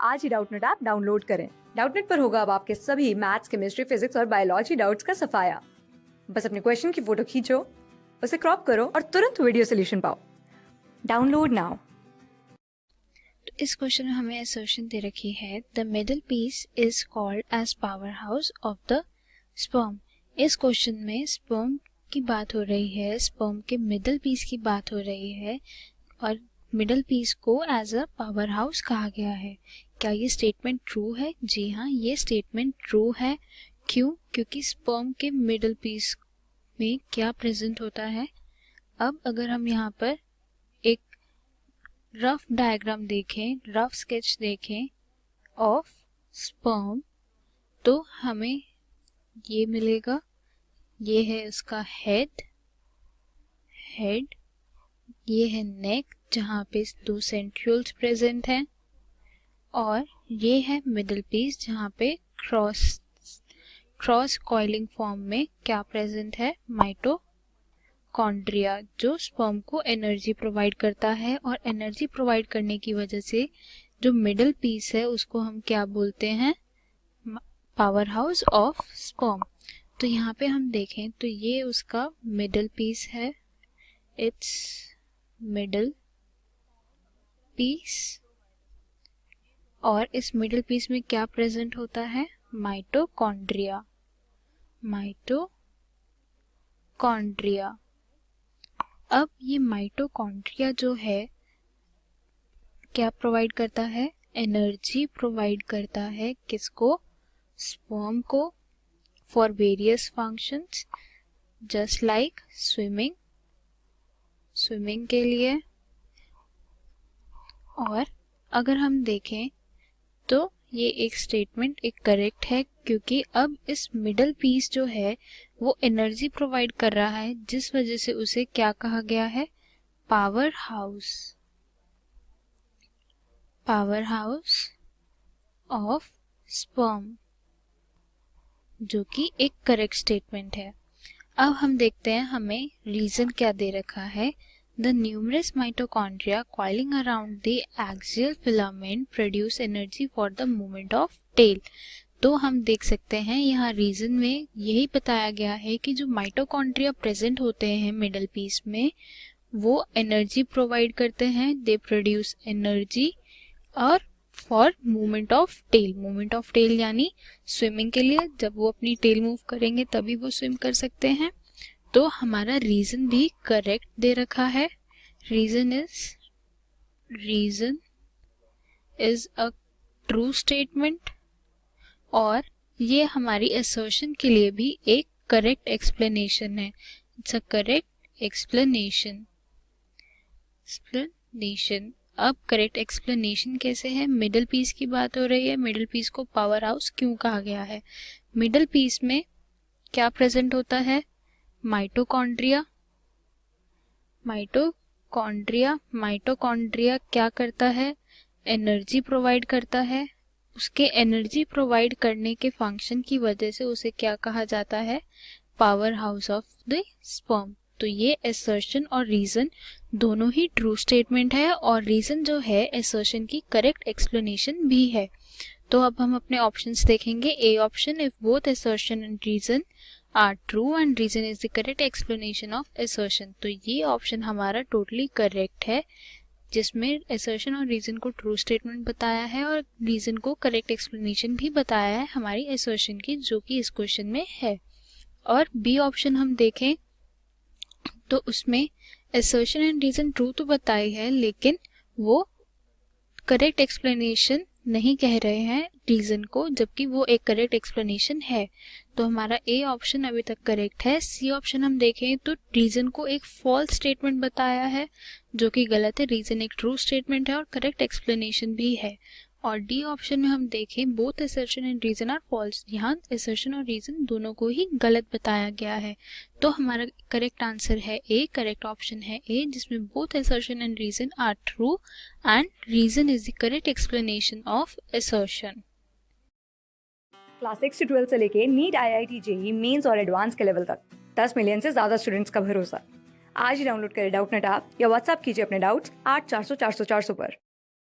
आज ही Doubtnut app download करें। Doubtnut पर होगा अब आपके सभी मैथ्स, केमिस्ट्री, फिजिक्स और बायोलॉजी डाउट्स का सफाया। बस अपने क्वेश्चन की फोटो खींचो, उसे क्रॉप करो और तुरंत वीडियो सोल्यूशन पाओ। Download now. तो इस क्वेश्चन में हमें असर्शन दे रखी है, the middle piece is called as power house of the sperm. इस क्वेश्चन में स्पर्म की बात हो रही है, स्पर्म के मिडल पीस की बात हो रही है और मिडल पीस को एज अ पावर हाउस कहा गया है। क्या ये स्टेटमेंट ट्रू है? जी हाँ, ये स्टेटमेंट ट्रू है। क्यों? क्योंकि स्पर्म के मिडल पीस में क्या प्रेजेंट होता है। अब अगर हम यहाँ पर एक रफ डायग्राम देखें, रफ स्केच देखें ऑफ स्पर्म, तो हमें ये मिलेगा। ये है उसका हेड, ये है नेक जहाँ पे 2 सेंट्रियोल्स प्रेजेंट हैं और ये है मिडल पीस जहाँ पे क्रॉस कॉइलिंग फॉर्म में क्या प्रेजेंट है, माइटोकॉन्ड्रिया, जो स्पर्म को एनर्जी प्रोवाइड करता है और एनर्जी प्रोवाइड करने की वजह से जो मिडल पीस है उसको हम क्या बोलते हैं, पावर हाउस ऑफ स्पर्म। तो यहाँ पे हम देखें तो ये उसका मिडल पीस है, इट्स मिडल पीस, और इस मिडल पीस में क्या प्रेजेंट होता है, माइटोकॉन्ड्रिया। अब ये माइटोकॉन्ड्रिया जो है क्या प्रोवाइड करता है, एनर्जी प्रोवाइड करता है किसको, स्पर्म को, for various functions just like swimming के लिए। और अगर हम देखें तो ये एक स्टेटमेंट एक करेक्ट है, क्योंकि अब इस मिडल पीस जो है वो एनर्जी प्रोवाइड कर रहा है, जिस वजह से उसे क्या कहा गया है, पावर हाउस ऑफ स्पर्म, जो कि एक करेक्ट स्टेटमेंट है। अब हम देखते हैं हमें रीजन क्या दे रखा है। The numerous mitochondria coiling around the axial filament produce energy for the movement of tail। तो हम देख सकते हैं यहाँ रीजन में यही बताया गया है कि जो माइटोकॉन्ड्रिया प्रेजेंट होते हैं मिडल पीस में वो एनर्जी प्रोवाइड करते हैं, दे प्रोड्यूस एनर्जी और फॉर मूवमेंट ऑफ टेल यानी स्विमिंग के लिए, जब वो अपनी टेल मूव करेंगे तभी वो स्विम कर सकते हैं। तो हमारा रीजन भी करेक्ट दे रखा है। Reason is a true statement और ये हमारी असर्शन के लिए भी एक करेक्ट एक्सप्लेनेशन है। It's a correct explanation. अब करेक्ट एक्सप्लेनेशन कैसे है, मिडल पीस की बात हो रही है, मिडल पीस को पावर हाउस क्यों कहा गया है। मिडल पीस में क्या प्रेजेंट होता है, माइटोकॉन्ड्रिया क्या करता है, एनर्जी प्रोवाइड करता है। उसके एनर्जी प्रोवाइड करने के फंक्शन की वजह से उसे क्या कहा जाता है, power house of the sperm. तो ये असर्शन और रीजन दोनों ही ट्रू स्टेटमेंट है और रीजन जो है असर्शन की करेक्ट एक्सप्लेनेशन भी है। तो अब हम अपने ऑप्शंस देखेंगे। A option, if both assertion and reason are true and reason is the correct explanation of assertion. तो ये ऑप्शन हमारा टोटली करेक्ट है, जिसमें असर्शन और रीजन को ट्रू स्टेटमेंट बताया है और रीजन को करेक्ट एक्सप्लेनेशन भी बताया है हमारी असर्शन की, जो कि इस क्वेश्चन में है। और बी ऑप्शन हम देखें तो उसमें असर्शन एंड रीजन ट्रू तो बताई है, लेकिन वो करेक्ट एक्सप्लेनेशन नहीं कह रहे हैं रीजन को, जबकि वो एक करेक्ट एक्सप्लेनेशन है। तो हमारा ए ऑप्शन अभी तक करेक्ट है। सी ऑप्शन हम देखें तो रीजन को एक फॉल्स स्टेटमेंट बताया है, जो कि गलत है। रीजन एक ट्रू स्टेटमेंट है और करेक्ट एक्सप्लेनेशन भी है। और डी ऑप्शन में हम देखें, both assertion and reason are false, यहाँ असर्शन और रीजन दोनों को ही गलत बताया गया है। तो हमारा करेक्ट आंसर है ए, करेक्ट ऑप्शन है ए, जिसमें both assertion and reason are true and reason is the correct explanation of assertion. Class 6 से 12 से लेके नीट, IIT, JEE मेंस और एडवांस के लेवल तक 10 मिलियन से ज्यादा स्टूडेंट्स का भरोसा। आज ही डाउनलोड करें डाउटनेट ऐप या व्हाट्सएप कीजिए अपने डाउट्स 8400 400 400 पर।